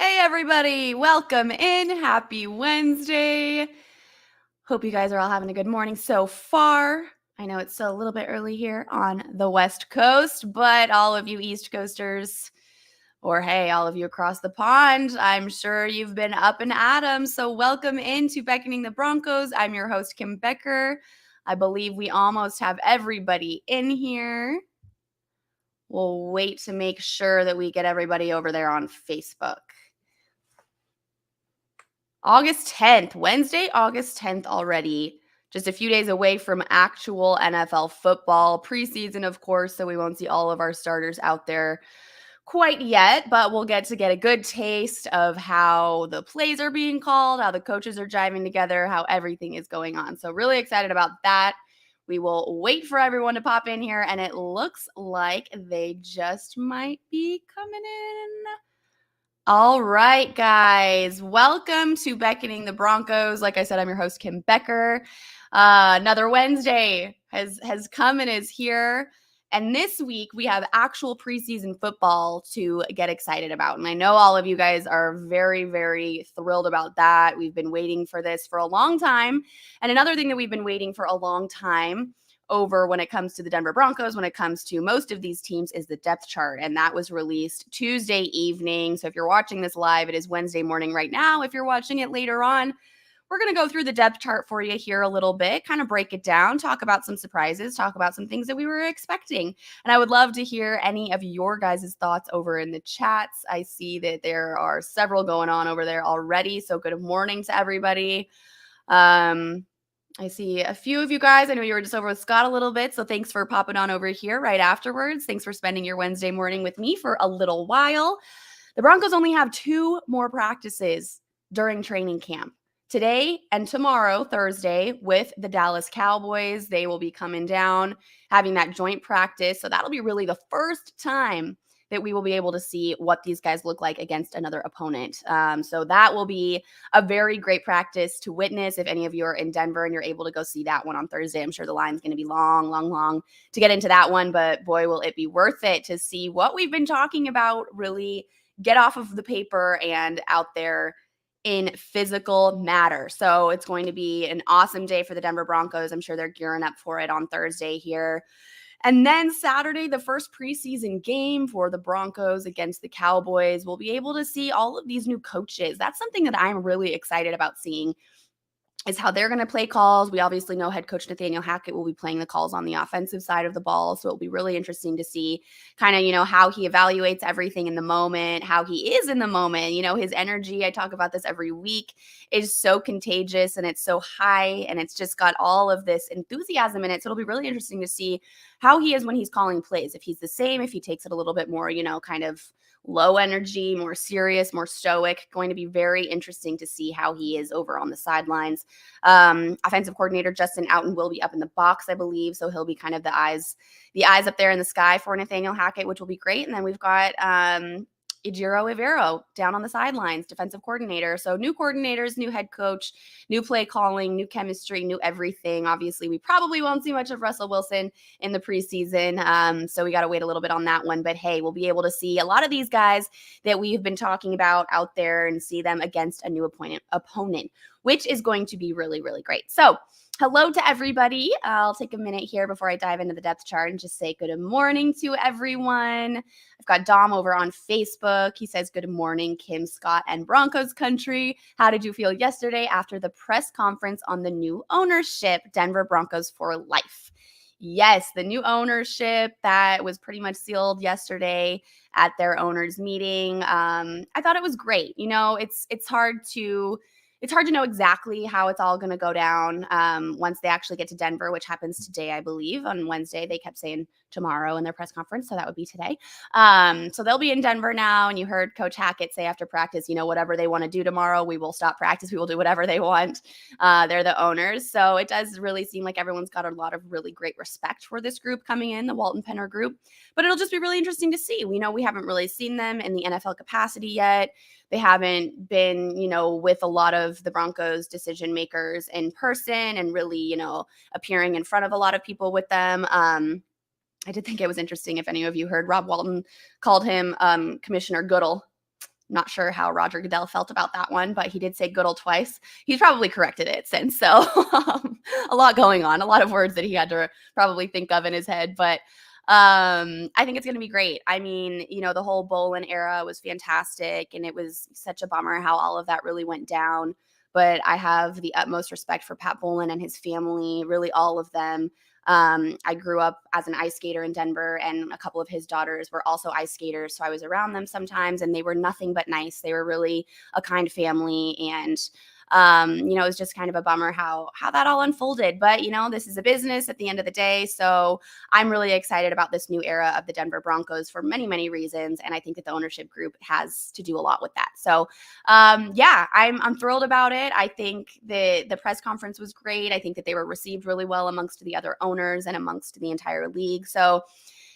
Hey everybody, welcome in. Happy Wednesday. Hope you guys are all having a good morning so far. I know it's still a little bit early here on the West Coast, but all of you East Coasters, or hey, all of you across the pond, I'm sure you've been up and at 'em. So welcome into Beckoning the Broncos. I'm your host, Kim Becker. I believe we almost have everybody in here. We'll wait to make sure that we get everybody over there on Facebook. August 10th, Wednesday, August 10th already. Just a few days away from actual NFL football preseason, of course, so we won't see all of our starters out there quite yet, but we'll get a good taste of how the plays are being called, how the coaches are jiving together, how everything is going on. So really excited about that. We will wait for everyone to pop in here, and it looks like they just might be coming in. All right, guys. Welcome to Beckoning the Broncos. Like I said, I'm your host, Kim Becker. Another Wednesday has come and is here. And this week, we have actual preseason football to get excited about. And I know all of you guys are very, very thrilled about that. We've been waiting for this for a long time. And another thing that we've been waiting for a long time over when it comes to the Denver Broncos, when it comes to most of these teams, is the depth chart. And that was released Tuesday evening. So if you're watching this live, it is Wednesday morning right now. If you're watching it later on, we're going to go through the depth chart for you here a little bit, kind of break it down, talk about some surprises, talk about some things that we were expecting. And I would love to hear any of your guys' thoughts over in the chats. I see that there are several going on over there already. So good morning to everybody. I see a few of you guys. I know you were just over with Scott a little bit, so thanks for popping on over here right afterwards. Thanks for spending your Wednesday morning with me for a little while. The Broncos only have 2 more practices during training camp. Today and tomorrow, Thursday, with the Dallas Cowboys. They will be coming down, having that joint practice. So that'll be really the first time that we will be able to see what these guys look like against another opponent. So that will be a very great practice to witness. If any of you are in Denver and you're able to go see that one on Thursday, I'm sure the line's going to be long to get into that one. But boy, will it be worth it to see what we've been talking about really get off of the paper and out there in physical matter. So it's going to be an awesome day for the Denver Broncos. I'm sure they're gearing up for it on Thursday here. And then Saturday, the first preseason game for the Broncos against the Cowboys, we'll be able to see all of these new coaches. That's something that I'm really excited about seeing, is how they're going to play calls. We obviously know head coach Nathaniel Hackett will be playing the calls on the offensive side of the ball. So it'll be really interesting to see kind of, how he evaluates everything in the moment, how he is in the moment. His energy, I talk about this every week, is so contagious and it's so high and it's just got all of this enthusiasm in it. So it'll be really interesting to see how he is when he's calling plays. If he's the same, if he takes it a little bit more, kind of low energy, more serious, more stoic. Going to be very interesting to see how he is over on the sidelines. Offensive coordinator Justin Outen will be up in the box, I believe. So he'll be kind of the eyes up there in the sky for Nathaniel Hackett, which will be great. And then we've got Ejiro Evero down on the sidelines, defensive coordinator. So new coordinators, new head coach, new play calling, new chemistry, new everything. Obviously, we probably won't see much of Russell Wilson in the preseason. So we got to wait a little bit on that one. But hey, we'll be able to see a lot of these guys that we've been talking about out there and see them against a new opponent, which is going to be really, really great. So hello to everybody. I'll take a minute here before I dive into the depth chart and just say good morning to everyone. I've got Dom over on Facebook. He says, good morning, Kim, Scott, and Broncos country. How did you feel yesterday after the press conference on the new ownership, Denver Broncos for life? Yes, the new ownership that was pretty much sealed yesterday at their owners meeting. I thought it was great. It's hard to know exactly how it's all going to go down once they actually get to Denver, which happens today, I believe. On Wednesday, they kept saying tomorrow in their press conference, so that would be today. So they'll be in Denver now, and you heard Coach Hackett say after practice, whatever they want to do tomorrow, we will stop practice. We will do whatever they want. They're the owners. So it does really seem like everyone's got a lot of really great respect for this group coming in, the Walton Penner group. But it'll just be really interesting to see. We haven't really seen them in the NFL capacity yet. They haven't been, with a lot of the Broncos decision makers in person and really, appearing in front of a lot of people with them. I did think it was interesting if any of you heard Rob Walton called him Commissioner Goodell. Not sure how Roger Goodell felt about that one, but he did say Goodell twice. He's probably corrected it since. So a lot going on, a lot of words that he had to probably think of in his head. But I think it's going to be great. I mean, the whole Bolin era was fantastic, and it was such a bummer how all of that really went down. But I have the utmost respect for Pat Bolin and his family, really all of them. I grew up as an ice skater in Denver, and a couple of his daughters were also ice skaters. So I was around them sometimes, and they were nothing but nice. They were really a kind family. And, it was just kind of a bummer how that all unfolded. But, this is a business at the end of the day. So I'm really excited about this new era of the Denver Broncos for many, many reasons. And I think that the ownership group has to do a lot with that. So, I'm thrilled about it. I think the press conference was great. I think that they were received really well amongst the other owners and amongst the entire league. So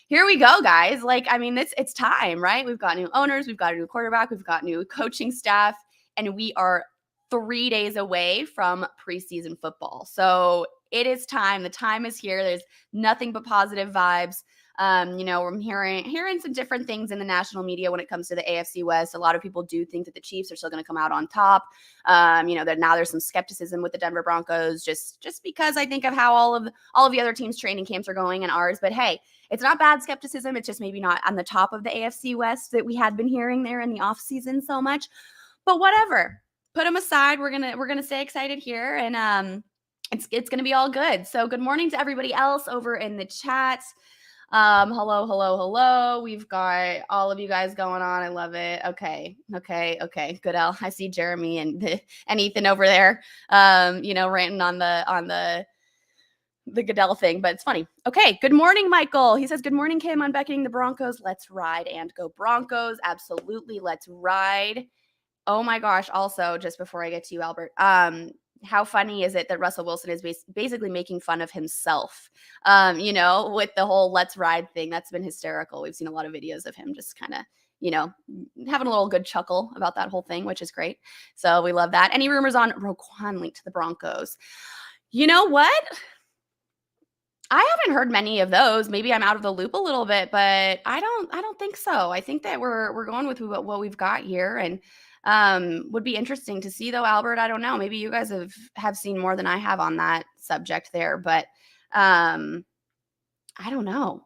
here we go, guys. It's time, right? We've got new owners, we've got a new quarterback, we've got new coaching staff, and we are 3 days away from preseason football. So it is time. The time is here. There's nothing but positive vibes. I'm hearing some different things in the national media when it comes to the AFC West. A lot of people do think that the Chiefs are still going to come out on top. That now there's some skepticism with the Denver Broncos, just because I think of how all of the other teams' training camps are going and ours. But hey, it's not bad skepticism. It's just maybe not on the top of the AFC West that we had been hearing there in the offseason so much. But whatever. Put them aside. We're gonna stay excited here, and it's gonna be all good. So good morning to everybody else over in the chat. Hello. We've got all of you guys going on. I love it. Okay. Goodell. I see Jeremy and Ethan over there. Ranting on the Goodell thing, but it's funny. Okay. Good morning, Michael. He says, good morning, Kim, on Beckoning the Broncos. Let's ride and go Broncos. Absolutely. Let's ride. Oh my gosh. Also, just before I get to you, Albert, how funny is it that Russell Wilson is basically making fun of himself, with the whole let's ride thing? That's been hysterical. We've seen a lot of videos of him just kind of, having a little good chuckle about that whole thing, which is great. So we love that. Any rumors on Roquan linked to the Broncos? You know what? I haven't heard many of those. Maybe I'm out of the loop a little bit, but I don't think so. I think that we're going with what we've got here, and would be interesting to see though, Albert. I don't know. Maybe you guys have seen more than I have on that subject there, but I don't know.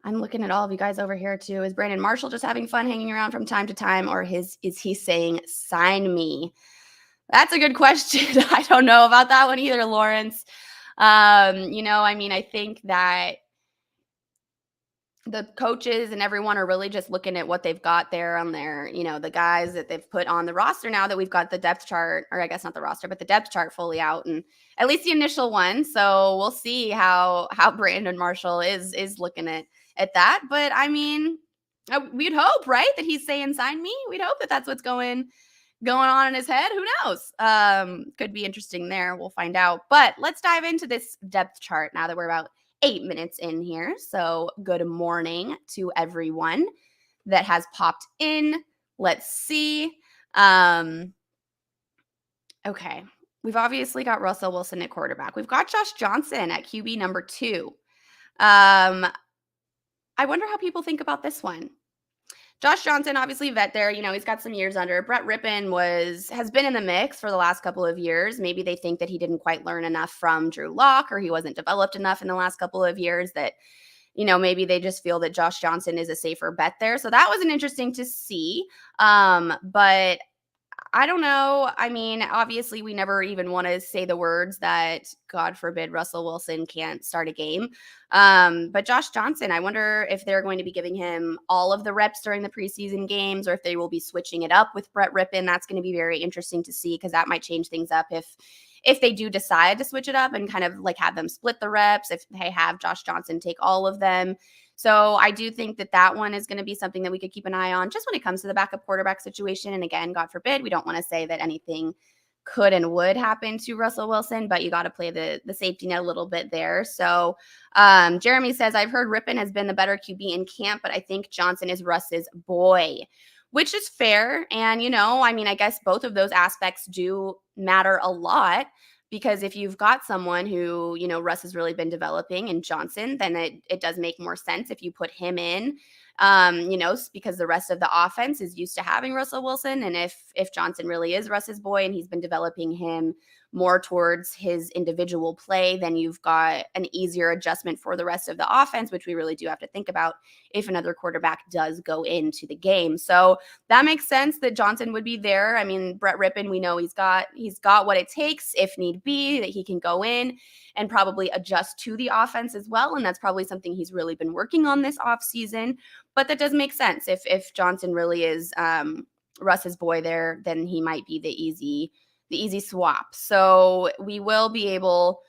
I'm looking at all of you guys over here too. Is Brandon Marshall just having fun hanging around from time to time, or is he saying sign me? That's a good question. I don't know about that one either, Lawrence. I think that the coaches and everyone are really just looking at what they've got there on their, the guys that they've put on the roster now that we've got the depth chart, or I guess not the roster, but the depth chart fully out, and at least the initial one. So we'll see how Brandon Marshall is looking at that. But we'd hope, right, that he's saying sign me. We'd hope that that's what's going on in his head. Who knows? Could be interesting there. We'll find out. But let's dive into this depth chart now that we're about 8 minutes in here. So good morning to everyone that has popped in. Let's see. Okay. We've obviously got Russell Wilson at quarterback. We've got Josh Johnson at QB number 2. I wonder how people think about this one. Josh Johnson, obviously vet there. He's got some years under. Brett Rippon has been in the mix for the last couple of years. Maybe they think that he didn't quite learn enough from Drew Lock, or he wasn't developed enough in the last couple of years, that, maybe they just feel that Josh Johnson is a safer bet there. So that was an interesting to see. But I don't know. Obviously we never even want to say the words that, God forbid, Russell Wilson can't start a game. But Josh Johnson, I wonder if they're going to be giving him all of the reps during the preseason games, or if they will be switching it up with Brett Rippon. That's going to be very interesting to see, because that might change things up if they do decide to switch it up and kind of like have them split the reps, if they have Josh Johnson take all of them. So I do think that one is going to be something that we could keep an eye on just when it comes to the backup quarterback situation. And again, God forbid, we don't want to say that anything could and would happen to Russell Wilson, but you got to play the safety net a little bit there. So Jeremy says, I've heard Rippon has been the better QB in camp, but I think Johnson is Russ's boy, which is fair. And, I guess both of those aspects do matter a lot. Because if you've got someone who, Russ has really been developing in Johnson, then it does make more sense if you put him in because the rest of the offense is used to having Russell Wilson. And if Johnson really is Russ's boy and he's been developing him more towards his individual play, then you've got an easier adjustment for the rest of the offense, which we really do have to think about if another quarterback does go into the game. So that makes sense that Johnson would be there. I mean, Brett Rippon, we know he's got what it takes if need be, that he can go in and probably adjust to the offense as well. And that's probably something he's really been working on this offseason. But that does make sense. If Johnson really is Russ's boy there, then he might be the easy swap. So we will be able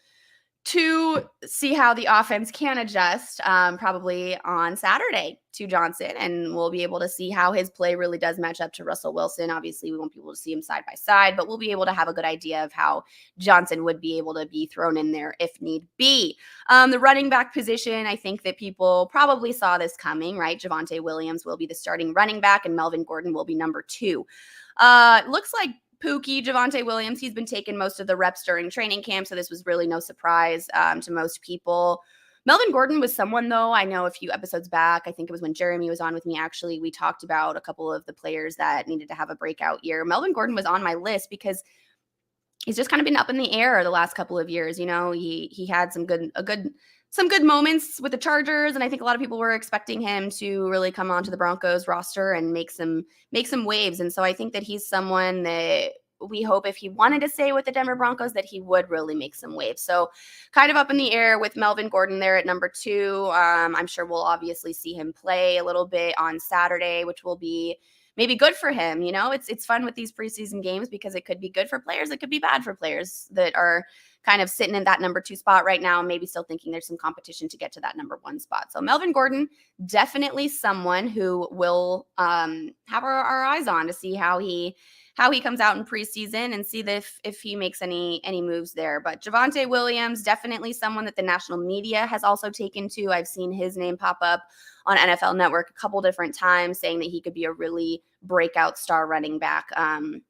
to see how the offense can adjust probably on Saturday to Johnson, and we'll be able to see how his play really does match up to Russell Wilson. Obviously, we won't be able to see him side by side, but we'll be able to have a good idea of how Johnson would be able to be thrown in there if need be. The running back position, I think that people probably saw this coming, right? Javonte Williams will be the starting running back, and Melvin Gordon will be number 2. Looks like Pookie, Javonte Williams, he's been taking most of the reps during training camp, so this was really no surprise to most people. Melvin Gordon was someone, though, I know a few episodes back, I think it was when Jeremy was on with me, actually, we talked about a couple of the players that needed to have a breakout year. Melvin Gordon was on my list because he's just kind of been up in the air the last couple of years. He had some good moments with the Chargers, and I think a lot of people were expecting him to really come onto the Broncos roster and make some waves. And so I think that he's someone that we hope, if he wanted to stay with the Denver Broncos, that he would really make some waves. So kind of up in the air with Melvin Gordon there at number 2. I'm sure we'll obviously see him play a little bit on Saturday, which will be maybe good for him. It's fun with these preseason games because it could be good for players. It could be bad for players that are kind of sitting in that number 2 spot right now, maybe still thinking there's some competition to get to that number 1 spot. So Melvin Gordon, definitely someone who will have our eyes on to see how he comes out in preseason and see if he makes any moves there. But Javonte Williams, definitely someone that the national media has also taken to. I've seen his name pop up on NFL Network a couple different times, saying that he could be a really breakout star running back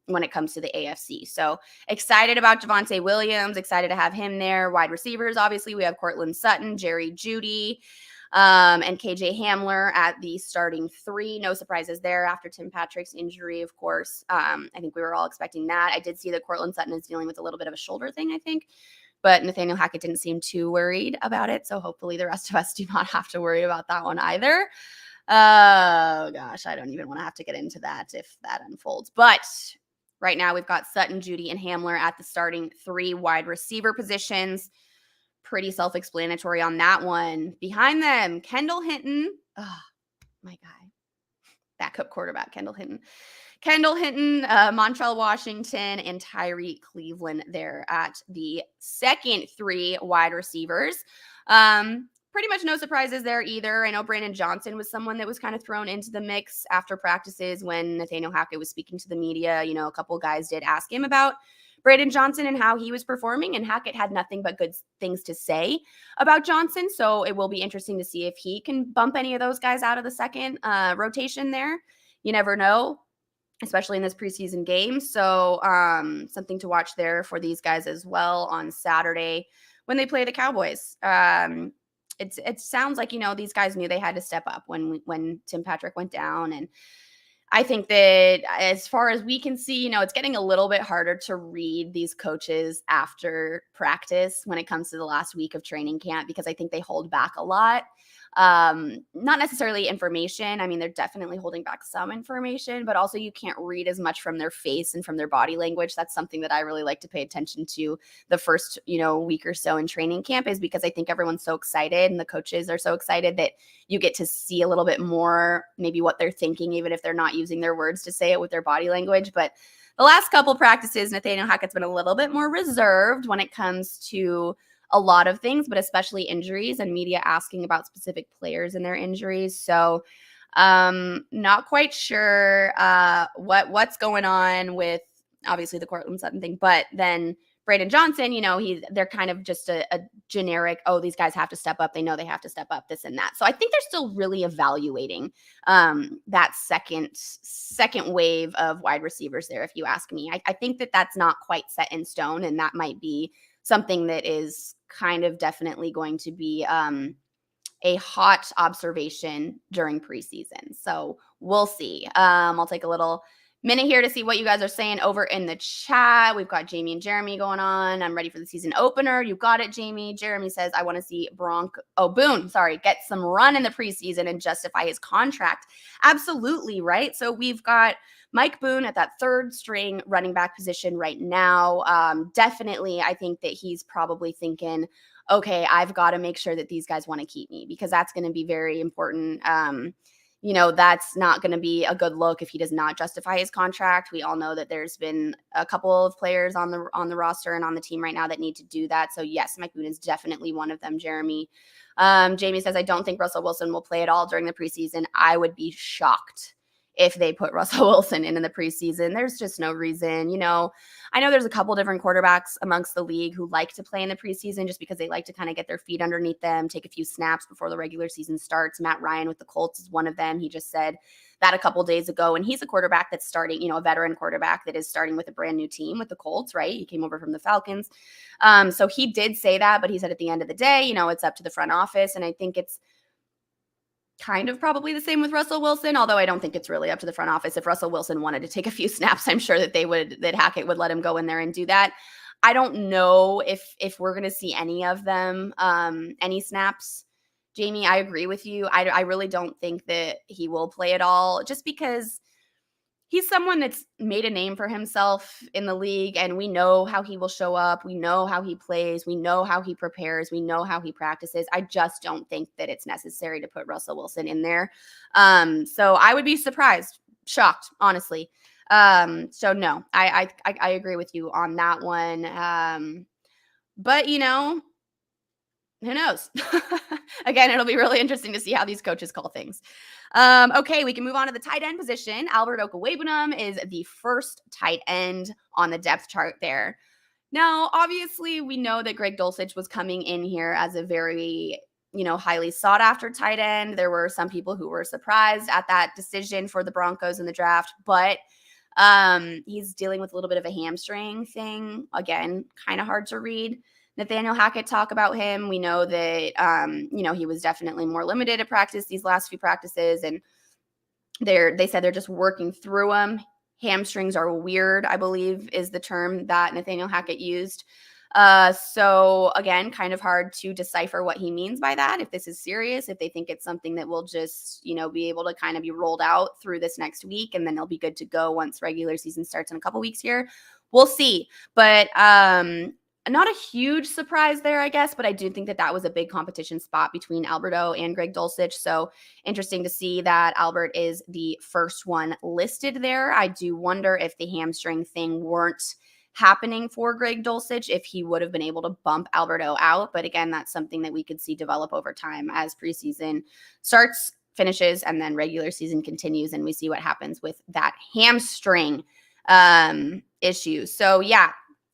when it comes to the AFC. So excited about Javonte Williams, excited to have him there. Wide receivers, obviously, we have Courtland Sutton, Jerry Jeudy, and KJ Hamler at the starting 3. No surprises there after Tim Patrick's injury, of course. I think we were all expecting that. I did see that Courtland Sutton is dealing with a little bit of a shoulder thing, I think. But Nathaniel Hackett didn't seem too worried about it. So hopefully the rest of us do not have to worry about that one either. Oh, gosh, I don't even want to have to get into that if that unfolds. But right now we've got Sutton, Jeudy, and Hamler at the starting 3 wide receiver positions. Pretty self-explanatory on that one. Behind them, Kendall Hinton. Oh, my guy. Backup quarterback, Kendall Hinton. Montrell Washington, and Tyree Cleveland there at the second 3 wide receivers. Pretty much no surprises there either. I know Brandon Johnson was someone that was kind of thrown into the mix after practices when Nathaniel Hackett was speaking to the media. A couple guys did ask him about Brandon Johnson and how he was performing, and Hackett had nothing but good things to say about Johnson. So it will be interesting to see if he can bump any of those guys out of the second rotation there. You never know, especially in this preseason game. So something to watch there for these guys as well on Saturday when they play the Cowboys. It sounds like, these guys knew they had to step up when Tim Patrick went down. And I think that as far as we can see, it's getting a little bit harder to read these coaches after practice when it comes to the last week of training camp, because I think they hold back a lot. Not necessarily information. I mean, they're definitely holding back some information, but also you can't read as much from their face and from their body language. That's something that I really like to pay attention to the first, week or so in training camp, is because I think everyone's so excited and the coaches are so excited that you get to see a little bit more maybe what they're thinking, even if they're not using their words to say it with their body language. But the last couple practices, Nathaniel Hackett's been a little bit more reserved when it comes to a lot of things, but especially injuries and media asking about specific players and their injuries. So not quite sure what's going on with obviously the Courtland Sutton thing, but then Brandon Johnson, they're kind of just a generic, these guys have to step up. They know they have to step up, this and that. So I think they're still really evaluating that second wave of wide receivers there, if you ask me. I think that that's not quite set in stone, and that might be something that is kind of definitely going to be a hot observation during preseason. So we'll see. I'll take a little minute here to see what you guys are saying over in the chat. We've got Jamie and Jeremy going on. I'm ready for the season opener. You got it, Jamie. Jeremy says, I want to see Boone, get some run in the preseason and justify his contract. Absolutely, right? So we've got Mike Boone at that third string running back position right now. Definitely, I think that he's probably thinking, okay, I've got to make sure that these guys want to keep me, because that's going to be very important. That's not going to be a good look if he does not justify his contract. We all know that there's been a couple of players on the roster and on the team right now that need to do that. So yes, Mike Boone is definitely one of them, Jeremy. Jamie says, I don't think Russell Wilson will play at all during the preseason. I would be shocked if they put Russell Wilson in the preseason. There's just no reason. I know there's a couple different quarterbacks amongst the league who like to play in the preseason just because they like to kind of get their feet underneath them, take a few snaps before the regular season starts. Matt Ryan with the Colts is one of them. He just said that a couple days ago, and he's a quarterback that's starting, a veteran quarterback that is starting with a brand new team with the Colts, right? He came over from the Falcons. So he did say that, but he said at the end of the day, it's up to the front office. And I think it's kind of probably the same with Russell Wilson, although I don't think it's really up to the front office. If Russell Wilson wanted to take a few snaps, I'm sure that that Hackett would let him go in there and do that. I don't know if we're going to see any of them, any snaps. Jamie, I agree with you. I really don't think that he will play at all, just because he's someone that's made a name for himself in the league, and we know how he will show up. We know how he plays. We know how he prepares. We know how he practices. I just don't think that it's necessary to put Russell Wilson in there. So I would be surprised, shocked, honestly. So no, I agree with you on that one. But who knows? Again, it'll be really interesting to see how these coaches call things. Okay, we can move on to the tight end position. Albert Okwuegbunam is the first tight end on the depth chart there. Now, obviously, we know that Greg Dulcich was coming in here as a very, highly sought after tight end. There were some people who were surprised at that decision for the Broncos in the draft, but he's dealing with a little bit of a hamstring thing. Again, kind of hard to read Nathaniel Hackett talk about him. We know that, he was definitely more limited at practice these last few practices, and they said they're just working through them. Hamstrings are weird, I believe, is the term that Nathaniel Hackett used. So again, kind of hard to decipher what he means by that. If this is serious, if they think it's something that will just, be able to kind of be rolled out through this next week, and then they'll be good to go once regular season starts in a couple weeks here. We'll see. But, not a huge surprise there, I guess, but I do think that was a big competition spot between Alberto and Greg Dulcich. So interesting to see that Albert is the first one listed there. I do wonder if the hamstring thing weren't happening for Greg Dulcich, if he would have been able to bump Alberto out. But again, that's something that we could see develop over time as preseason starts, finishes, and then regular season continues, and we see what happens with that hamstring issue. So yeah,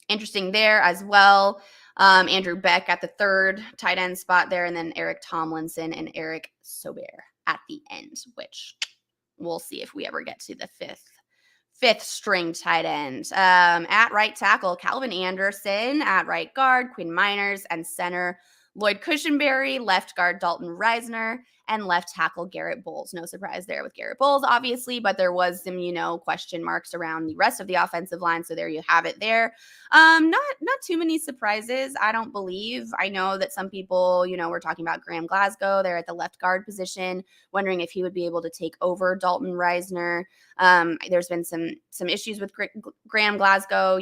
interesting there as well. Andrew Beck at the third tight end spot there, and then Eric Tomlinson and Eric Sober at the end, which we'll see if we ever get to the fifth string tight end. At right tackle, Calvin Anderson. At right guard, Quinn Miners. And center, Lloyd Cushenberry. Left guard, Dalton Reisner. And left tackle, Garrett Bowles. No surprise there with Garrett Bowles, obviously, but there was some, question marks around the rest of the offensive line. So there you have it there. Not too many surprises, I don't believe. I know that some people, were talking about Graham Glasgow there at the left guard position, wondering if he would be able to take over Dalton Reisner. There's been some issues with Graham Glasgow,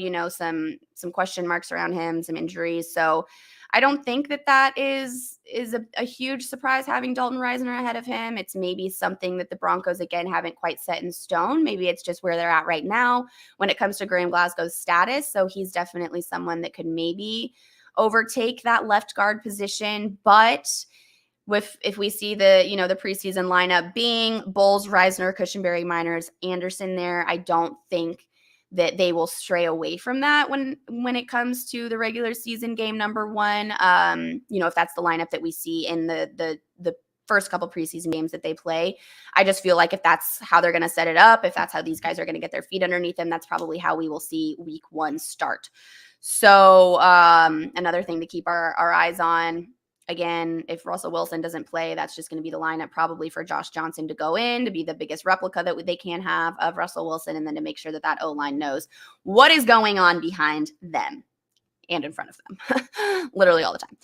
some question marks around him, some injuries. So I don't think that is a huge surprise having Dalton Reisner ahead of him. It's maybe something that the Broncos, again, haven't quite set in stone. Maybe it's just where they're at right now when it comes to Graham Glasgow's status. So he's definitely someone that could maybe overtake that left guard position. But if we see the preseason lineup being Bowles, Reisner, Cushenberry, Miners, Anderson there, I don't think that they will stray away from that when it comes to the regular season game number one. If that's the lineup that we see in the first couple preseason games that they play, I just feel like if that's how they're going to set it up, if that's how these guys are going to get their feet underneath them, that's probably how we will see week one start. So another thing to keep our eyes on Again, if Russell Wilson doesn't play, that's just going to be the lineup probably for Josh Johnson to go in, to be the biggest replica that they can have of Russell Wilson, and then to make sure that O-line knows what is going on behind them and in front of them, literally all the time.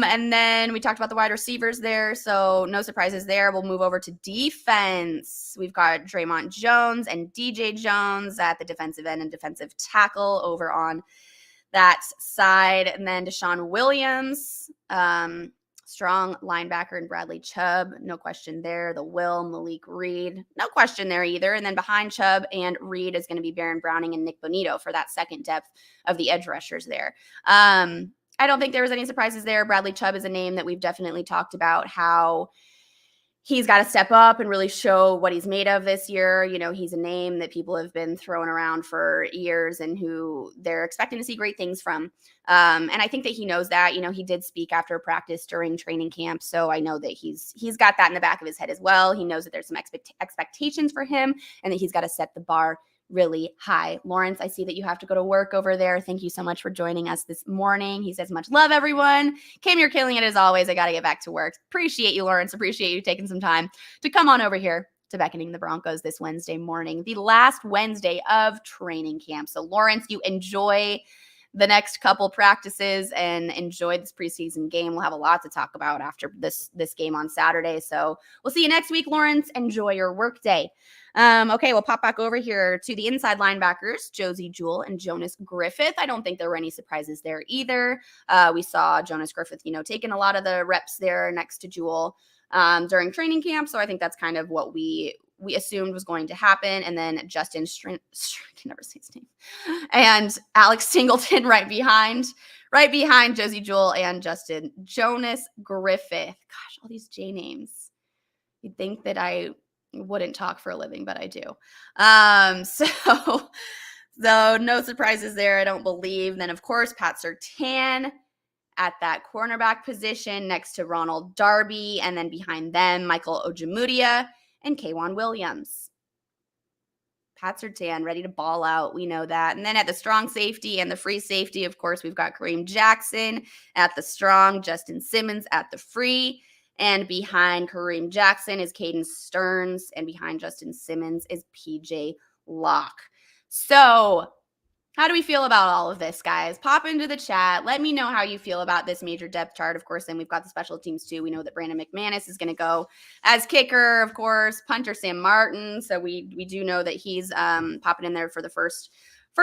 And then we talked about the wide receivers there, so no surprises there. We'll move over to defense. We've got Draymond Jones and DJ Jones at the defensive end and defensive tackle over on that side. And then Deshaun Williams, strong linebacker, and Bradley Chubb, no question there. The Will, Malik Reed, no question there either. And then behind Chubb and Reed is going to be Baron Browning and Nick Bonito for that second depth of the edge rushers there. I don't think there was any surprises there. Bradley Chubb is a name that we've definitely talked about, how he's got to step up and really show what he's made of this year. He's a name that people have been throwing around for years and who they're expecting to see great things from. And I think that he knows that. He did speak after practice during training camp, so I know that he's got that in the back of his head as well. He knows that there's some expectations for him and that he's got to set the bar really high. Lawrence, I see that you have to go to work over there. Thank you so much for joining us this morning. He says, much love, everyone. Kim, you're killing it as always. I got to get back to work. Appreciate you, Lawrence. Appreciate you taking some time to come on over here to Beckoning the Broncos this Wednesday morning, the last Wednesday of training camp. So Lawrence, you enjoy the next couple practices and enjoy this preseason game. We'll have a lot to talk about after this game on Saturday. So we'll see you next week, Lawrence. Enjoy your work day. Okay, we'll pop back over here to the inside linebackers, Josie, Jewell, and Jonas Griffith. I don't think there were any surprises there either. We saw Jonas Griffith, taking a lot of the reps there next to Jewell during training camp. So I think that's kind of what we assumed was going to happen. And then Justin can never say his name, and Alex Singleton right behind Josie, Jewell, and Justin. Jonas Griffith. Gosh, all these J names. You'd think that I wouldn't talk for a living, but I do. So no surprises there, I don't believe. Then, of course, Pat Surtain at that cornerback position next to Ronald Darby, and then behind them, Michael Ojemudia and K'Wan Williams. Pat Surtain ready to ball out. We know that. And then at the strong safety and the free safety, of course, we've got Kareem Jackson at the strong, Justin Simmons at the free. And behind Kareem Jackson is Caden Stearns. And behind Justin Simmons is PJ Locke. So how do we feel about all of this, guys? Pop into the chat. Let me know how you feel about this major depth chart. Of course, then we've got the special teams too. We know that Brandon McManus is going to go as kicker, of course. Punter Sam Martin. So we do know that he's popping in there for the first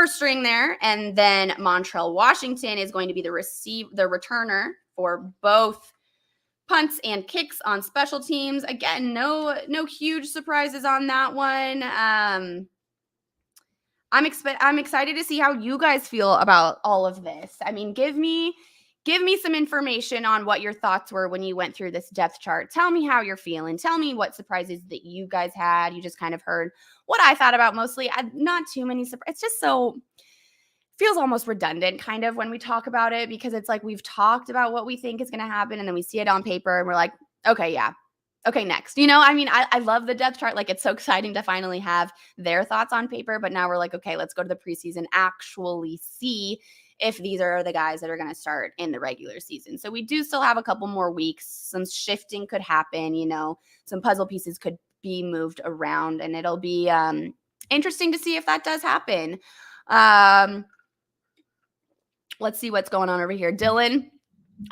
string there. And then Montrell Washington is going to be the returner for both punts and kicks on special teams. Again, no huge surprises on that one. I'm excited to see how you guys feel about all of this. I mean, give me some information on what your thoughts were when you went through this depth chart. Tell me how you're feeling. Tell me what surprises that you guys had. You just kind of heard what I thought about mostly. Not too many surprises. It's just feels almost redundant kind of when we talk about it, because it's like we've talked about what we think is going to happen and then we see it on paper and we're like, okay, yeah. Okay, next. I love the depth chart. Like, it's so exciting to finally have their thoughts on paper, but now we're like, okay, let's go to the preseason, actually see if these are the guys that are going to start in the regular season. So we do still have a couple more weeks. Some shifting could happen, some puzzle pieces could be moved around, and it'll be interesting to see if that does happen. Let's see what's going on over here. Dylan,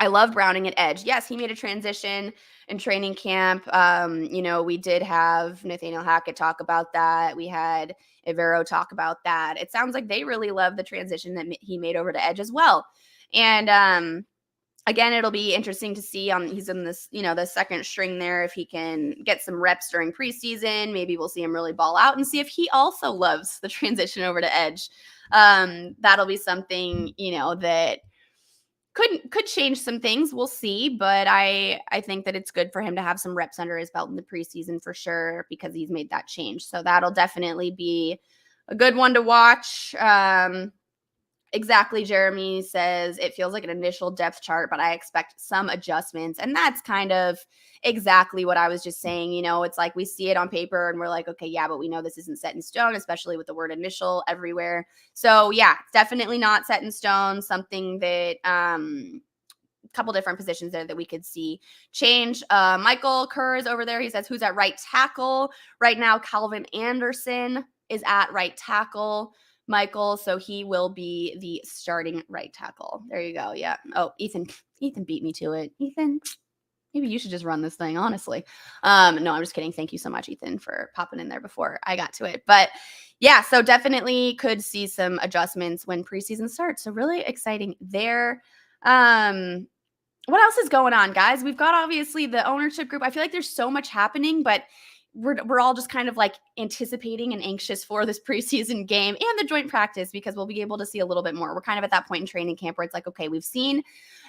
I love Browning at edge. Yes, he made a transition in training camp. We did have Nathaniel Hackett talk about that. We had Ivero talk about that. It sounds like they really love the transition that he made over to edge as well. And again, it'll be interesting to see he's in this, the second string there, if he can get some reps during preseason. Maybe we'll see him really ball out and see if he also loves the transition over to edge. That'll be something, that could change some things. We'll see, but I think that it's good for him to have some reps under his belt in the preseason for sure, because he's made that change. So that'll definitely be a good one to watch. Exactly. Jeremy says it feels like an initial depth chart, but I expect some adjustments. And that's kind of exactly what I was just saying. It's like we see it on paper and we're like, okay, yeah, but we know this isn't set in stone, especially with the word initial everywhere. So yeah, definitely not set in stone. Something that couple different positions there that we could see change. Michael Kerr is over there. He says, who's at right tackle? Right now, Calvin Anderson is at right tackle, Michael. So he will be the starting right tackle. There you go. Yeah. Oh, Ethan beat me to it. Ethan, maybe you should just run this thing, honestly. No, I'm just kidding. Thank you so much, Ethan, for popping in there before I got to it. But yeah, so definitely could see some adjustments when preseason starts. So really exciting there. What else is going on, guys? We've got obviously the ownership group. I feel like there's so much happening, but we're all just kind of like anticipating and anxious for this preseason game and the joint practice because we'll be able to see a little bit more. We're kind of at that point in training camp where it's like, okay, we've seen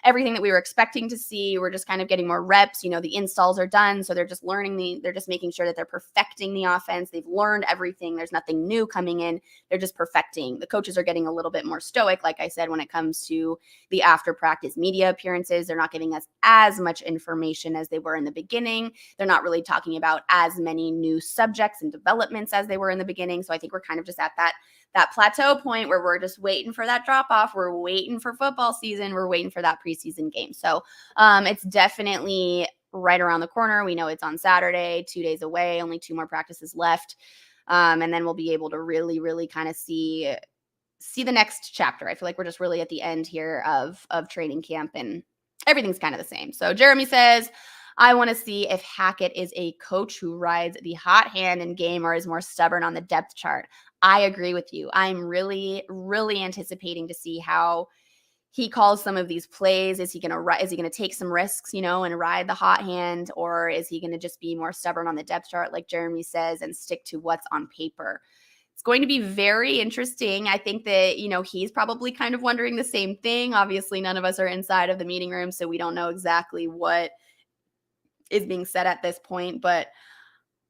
everything that we were expecting to see. We're just kind of getting more reps. You know, the installs are done. So they're just they're just making sure that they're perfecting the offense. They've learned everything. There's nothing new coming in. They're just perfecting. The coaches are getting a little bit more stoic, like I said, when it comes to the after practice media appearances. They're not giving us as much information as they were in the beginning. They're not really talking about as many new subjects and developments as they were in the beginning. So I think we're kind of just at that plateau point where we're just waiting for that drop off. We're waiting for football season. We're waiting for that preseason game. So it's definitely right around the corner. We know it's on Saturday, 2 days away, only 2 more practices left. And then we'll be able to really, really kind of see the next chapter. I feel like we're just really at the end here of training camp and everything's kind of the same. So Jeremy says, I want to see if Hackett is a coach who rides the hot hand in game or is more stubborn on the depth chart. I agree with you. I'm really, really anticipating to see how he calls some of these plays. Is he going to take some risks, and ride the hot hand, or is he going to just be more stubborn on the depth chart, like Jeremy says, and stick to what's on paper? It's going to be very interesting. I think that, he's probably kind of wondering the same thing. Obviously, none of us are inside of the meeting room, so we don't know exactly what is being said at this point, but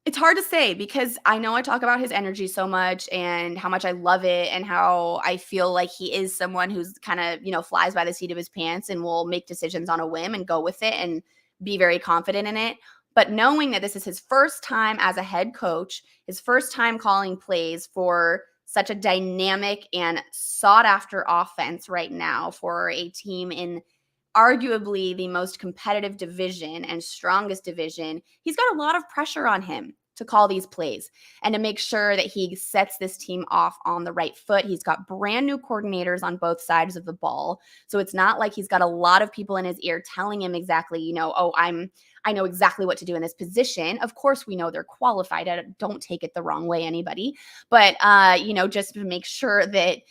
it's hard to say because I know I talk about his energy so much and how much I love it and how I feel like he is someone who's kind of, flies by the seat of his pants and will make decisions on a whim and go with it and be very confident in it. But knowing that this is his first time as a head coach, his first time calling plays for such a dynamic and sought after offense right now for a team in arguably the most competitive division and strongest division, he's got a lot of pressure on him to call these plays and to make sure that he sets this team off on the right foot. He's got brand new coordinators on both sides of the ball. So it's not like he's got a lot of people in his ear telling him exactly, I know exactly what to do in this position. Of course, we know they're qualified. Don't take it the wrong way, anybody. But, just to make sure that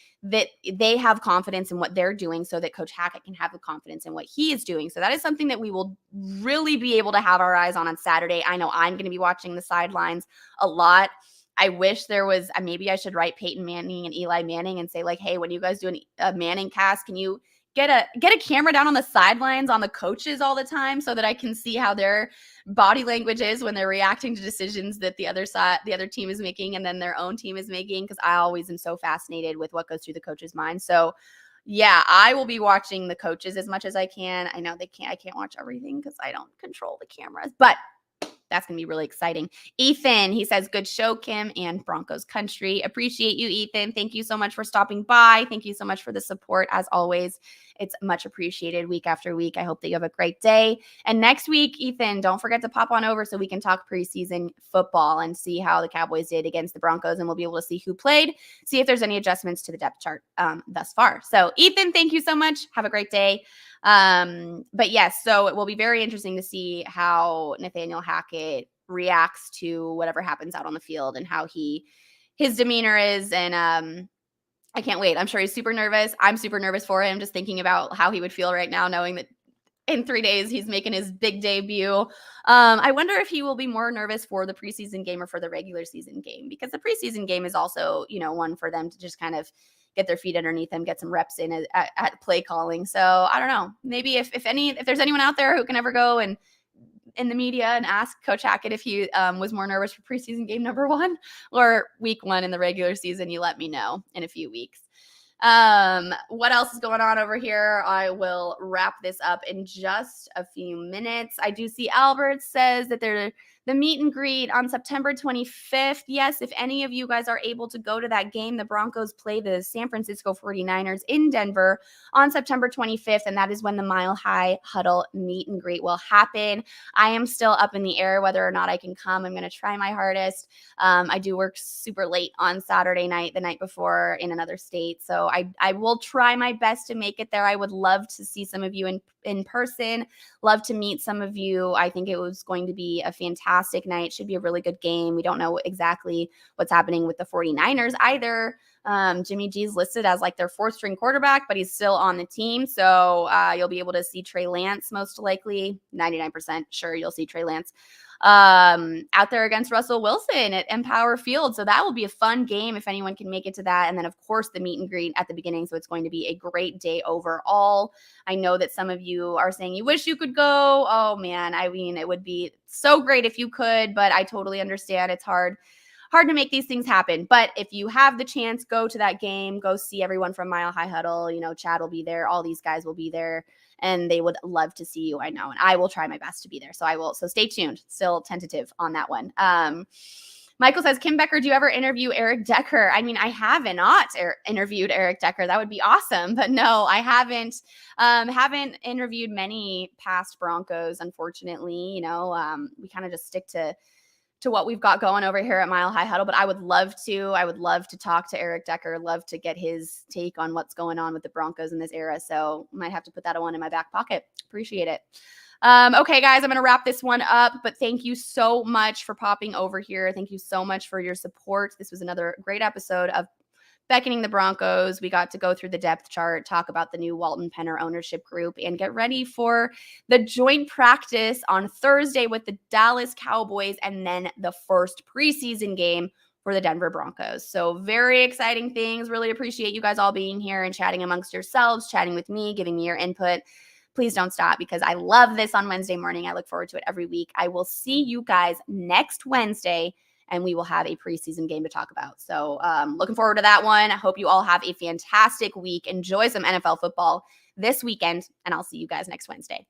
they have confidence in what they're doing so that Coach Hackett can have the confidence in what he is doing. So that is something that we will really be able to have our eyes on Saturday. I know I'm going to be watching the sidelines a lot. I wish there was, maybe I should write Peyton Manning and Eli Manning and say like, hey, when you guys do a Manning cast, can you get a camera down on the sidelines on the coaches all the time so that I can see how their body language is when they're reacting to decisions that the other team is making and then their own team is making, because I always am so fascinated with what goes through the coach's mind. So yeah, I will be watching the coaches as much as I can. I know I can't watch everything because I don't control the cameras, but that's going to be really exciting. Ethan, he says, good show, Kim and Broncos country. Appreciate you, Ethan. Thank you so much for stopping by. Thank you so much for the support. As always, it's much appreciated week after week. I hope that you have a great day. And next week, Ethan, don't forget to pop on over so we can talk preseason football and see how the Cowboys did against the Broncos. And we'll be able to see who played, see if there's any adjustments to the depth chart thus far. So Ethan, thank you so much. Have a great day. But yes, so it will be very interesting to see how Nathaniel Hackett reacts to whatever happens out on the field and how his demeanor is. And I can't wait. I'm sure he's super nervous. I'm super nervous for him, just thinking about how he would feel right now, knowing that in 3 days he's making his big debut. I wonder if he will be more nervous for the preseason game or for the regular season game, because the preseason game is also, one for them to just kind of get their feet underneath them, get some reps in at play calling. So I don't know. Maybe if there's anyone out there who can ever go and in the media and ask Coach Hackett if he was more nervous for preseason game number 1 or week 1 in the regular season, you let me know in a few weeks. What else is going on over here? I will wrap this up in just a few minutes. I do see Albert says that the meet and greet on September 25th. Yes, if any of you guys are able to go to that game, the Broncos play the San Francisco 49ers in Denver on September 25th, and that is when the Mile High Huddle meet and greet will happen. I am still up in the air whether or not I can come. I'm going to try my hardest. I do work super late on Saturday night, the night before, in another state, so I will try my best to make it there. I would love to see some of you in person, love to meet some of you. I think it was going to be a fantastic night. Should be a really good game. We don't know exactly what's happening with the 49ers either. Jimmy G's listed as like their fourth string quarterback, but he's still on the team. So you'll be able to see Trey Lance, most likely 99% sure you'll see Trey Lance out there against Russell Wilson at Empower Field. So that will be a fun game if anyone can make it to that. And then, of course, the meet and greet at the beginning. So it's going to be a great day overall. I know that some of you are saying you wish you could go. Oh, man. I mean, it would be so great if you could, but I totally understand. It's hard to make these things happen. But if you have the chance, go to that game, go see everyone from Mile High Huddle. You know, Chad will be there. All these guys will be there. And they would love to see you, I know. And I will try my best to be there. So I will. So stay tuned. Still tentative on that one. Michael says, Kim Becker, do you ever interview Eric Decker? I mean, I have not interviewed Eric Decker. That would be awesome. But no, I haven't interviewed many past Broncos, unfortunately. You know, we kind of just stick to what we've got going over here at Mile High Huddle, but I would love to talk to Eric Decker, love to get his take on what's going on with the Broncos in this era. So might have to put that one in my back pocket. Appreciate it. Okay, guys, I'm going to wrap this one up, but thank you so much for popping over here. Thank you so much for your support. This was another great episode of Beckoning the Broncos. We got to go through the depth chart, talk about the new Walton Penner ownership group, and get ready for the joint practice on Thursday with the Dallas Cowboys, and then the first preseason game for the Denver Broncos. So very exciting things. Really appreciate you guys all being here and chatting amongst yourselves, chatting with me, giving me your input. Please don't stop because I love this on Wednesday morning. I look forward to it every week. I will see you guys next Wednesday, and we will have a preseason game to talk about. So looking forward to that one. I hope you all have a fantastic week. Enjoy some NFL football this weekend, and I'll see you guys next Wednesday.